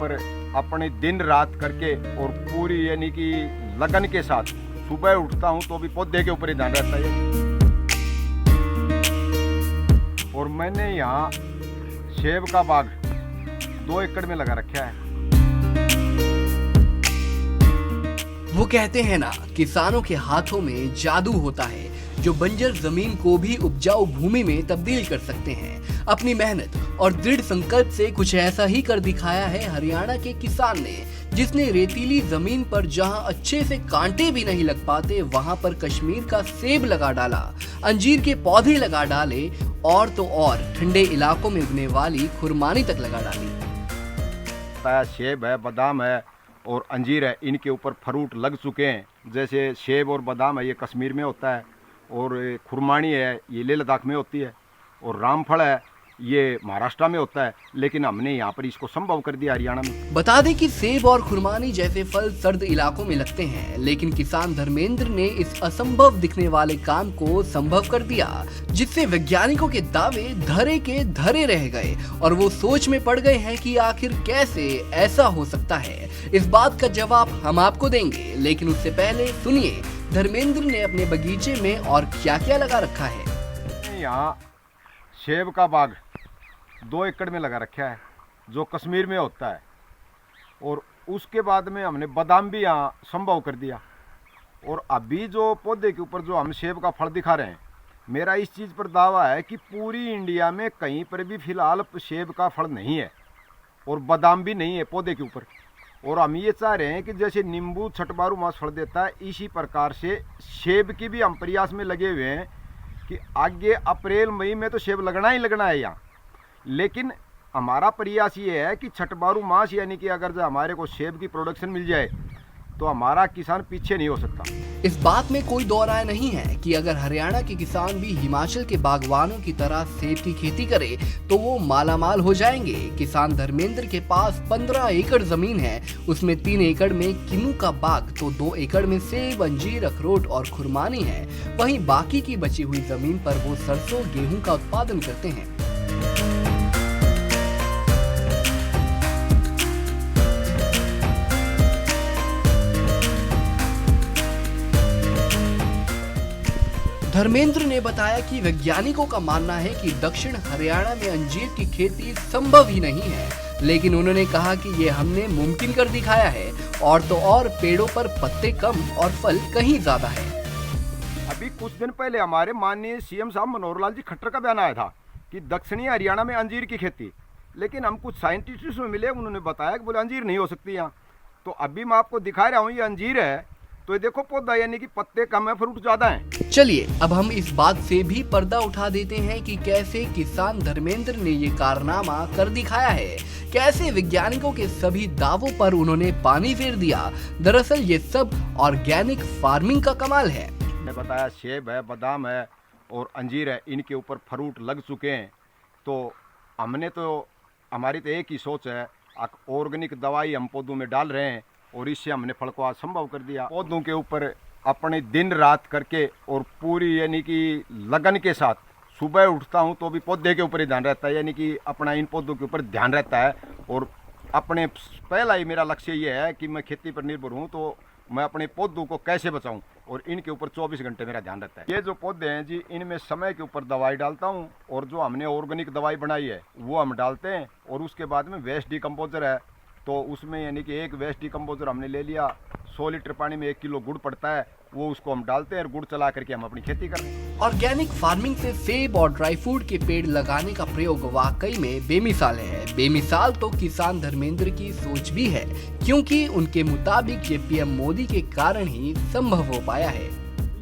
ऊपर अपने दिन रात करके और पूरी यानी कि लगन के साथ सुबह उठता हूँ तो भी पौधे के ऊपर ही ध्यान रहता है। और मैंने यहाँ सेब का बाग 2 एकड़ में लगा रखा है। वो कहते हैं ना, किसानों के हाथों में जादू होता है जो बंजर जमीन को भी उपजाऊ भूमि में तब्दील कर सकते हैं। अपनी मेहनत और दृढ़ संकल्प से कुछ ऐसा ही कर दिखाया है हरियाणा के किसान ने, जिसने रेतीली जमीन पर जहां अच्छे से कांटे भी नहीं लग पाते वहां पर कश्मीर का सेब लगा डाला, अंजीर के पौधे लगा डाले और तो और ठंडे इलाकों में उगने वाली खुरमानी तक लगा डाली। सेब है, बादाम है और अंजीर है, इनके ऊपर फ्रूट लग चुके हैं। जैसे सेब और बादाम है ये कश्मीर में होता है, और खुरमानी है ये लेह लद्दाख में होती है, और रामफल है ये महाराष्ट्र में होता है, लेकिन हमने यहाँ पर इसको संभव कर दिया हरियाणा में। बता दें कि सेब और खुरमानी जैसे फल सर्द इलाकों में लगते हैं, लेकिन किसान धर्मेंद्र ने इस असंभव दिखने वाले काम को संभव कर दिया, जिससे वैज्ञानिकों के दावे धरे के धरे रह गए और वो सोच में पड़ गए हैं कि आखिर कैसे ऐसा हो सकता है। इस बात का जवाब हम आपको देंगे, लेकिन उससे पहले सुनिए धर्मेंद्र ने अपने बगीचे में और क्या क्या लगा रखा है। यहाँ सेब का बाग 2 एकड़ में लगा रखा है जो कश्मीर में होता है, और उसके बाद में हमने बादाम भी यहाँ संभव कर दिया। और अभी जो पौधे के ऊपर जो हम सेब का फल दिखा रहे हैं, मेरा इस चीज़ पर दावा है कि पूरी इंडिया में कहीं पर भी फिलहाल सेब का फल नहीं है और बादाम भी नहीं है पौधे के ऊपर। और हम ये चाह रहे हैं कि जैसे नींबू छठबारू मास फल देता है, इसी प्रकार से सेब की भी हम प्रयास में लगे हुए हैं कि आगे अप्रैल मई में तो सेब लगना ही लगना है यहाँ। लेकिन हमारा प्रयास ये है कि छठबारू मास यानी कि अगर जो हमारे को सेब की प्रोडक्शन मिल जाए तो हमारा किसान पीछे नहीं हो सकता। इस बात में कोई दो राय नहीं है कि अगर हरियाणा के किसान भी हिमाचल के बागवानों की तरह सेब की खेती करे तो वो मालामाल हो जाएंगे। किसान धर्मेंद्र के पास 15 एकड़ जमीन है, उसमें 3 एकड़ में किन्नू का बाग तो 2 एकड़ में सेब, अंजीर, अखरोट और खुरमानी है। वहीं बाकी की बची हुई जमीन पर वो सरसों, गेहूं का उत्पादन करते हैं। धर्मेंद्र ने बताया कि वैज्ञानिकों का मानना है कि दक्षिण हरियाणा में अंजीर की खेती संभव ही नहीं है, लेकिन उन्होंने कहा कि ये हमने मुमकिन कर दिखाया है, और तो और पेड़ों पर पत्ते कम और फल कहीं ज्यादा है। अभी कुछ दिन पहले हमारे माननीय सीएम साहब मनोहर लाल जी खट्टर का बयान आया था कि दक्षिणी हरियाणा में अंजीर की खेती, लेकिन हम कुछ साइंटिस्टों में मिले, उन्होंने बताया कि बोले अंजीर नहीं हो सकती यहाँ। तो अभी मैं आपको दिखा रहा हूँ ये अंजीर है, तो ये देखो पौधा यानी कि पत्ते कम है, फ्रूट ज्यादा है। चलिए अब हम इस बात से भी पर्दा उठा देते हैं कि कैसे किसान धर्मेंद्र ने ये कारनामा कर दिखाया है, कैसे वैज्ञानिकों के सभी दावों पर उन्होंने पानी फेर दिया। दरअसल ये सब ऑर्गेनिक फार्मिंग का कमाल है। मैंने बताया सेब है, बादाम है और अंजीर है, इनके ऊपर फ्रूट लग चुके हैं। तो हमने तो हमारी तो एक ही सोच है, ऑर्गेनिक दवाई हम पौधों में डाल रहे हैं और इससे हमने फल को आज संभव कर दिया। पौधों के ऊपर अपने दिन रात करके और पूरी यानी कि लगन के साथ सुबह उठता हूँ तो भी पौधे के ऊपर ही ध्यान रहता है, यानी कि अपना इन पौधों के ऊपर ध्यान रहता है। और अपने पहला ही मेरा लक्ष्य ये है कि मैं खेती पर निर्भर हूँ, तो मैं अपने पौधों को कैसे बचाऊं, और इनके ऊपर 24 घंटे मेरा ध्यान रहता है। ये जो पौधे हैं जी, इनमें समय के ऊपर दवाई डालता हूं, और जो हमने ऑर्गेनिक दवाई बनाई है वो हम डालते हैं। और उसके बाद में वेस्ट डिकम्पोजर है, तो उसमें यानी कि एक वेस्ट डिकम्पोजर हमने ले लिया, 100 लीटर पानी में 1 किलो गुड़ पड़ता है, वो उसको हम डालते हैं और गुड़ चला करके हम अपनी खेती करते हैं। ऑर्गेनिक फार्मिंग से सेब और ड्राई फ्रूट के पेड़ लगाने का प्रयोग वाकई में बेमिसाल है। बेमिसाल तो किसान धर्मेंद्र की सोच भी है, क्योंकि उनके मुताबिक ये पीएम मोदी के कारण ही संभव हो पाया है।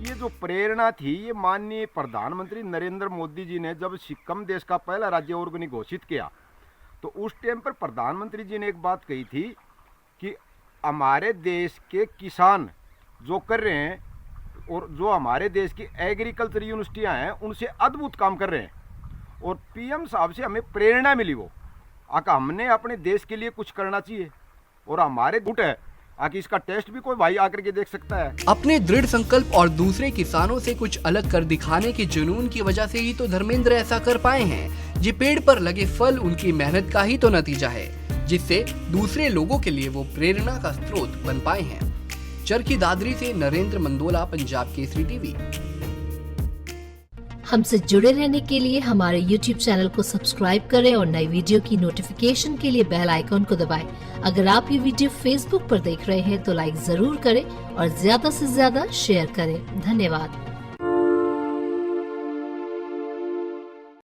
ये जो प्रेरणा थी, ये माननीय प्रधानमंत्री नरेंद्र मोदी जी ने जब सिक्किम देश का पहला राज्य ऑर्गेनिक घोषित किया, तो उस टाइम पर प्रधानमंत्री जी ने एक बात कही थी कि हमारे देश के किसान जो कर रहे हैं और जो हमारे देश की एग्रीकल्चर यूनिवर्सिटियां हैं उनसे अद्भुत काम कर रहे हैं। और पीएम साहब से हमें प्रेरणा मिली, वो आका हमने अपने देश के लिए कुछ करना चाहिए, और हमारे गुट है आके इसका टेस्ट भी कोई भाई आकर के देख सकता है। अपने दृढ़ संकल्प और दूसरे किसानों से कुछ अलग कर दिखाने के जुनून की वजह से ही तो धर्मेंद्र ऐसा कर पाए हैं। ये पेड़ पर लगे फल उनकी मेहनत का ही तो नतीजा है। जिससे दूसरे लोगों के लिए वो प्रेरणा का स्रोत बन पाए हैं। चरखी दादरी से नरेंद्र मंडोला, पंजाब केसरी टीवी। हमसे जुड़े रहने के लिए हमारे YouTube चैनल को सब्सक्राइब करें और नई वीडियो की नोटिफिकेशन के लिए बेल आइकॉन को दबाएं। अगर आप ये वीडियो Facebook पर देख रहे हैं तो लाइक जरूर करें और ज्यादा से ज्यादा शेयर करें। धन्यवाद।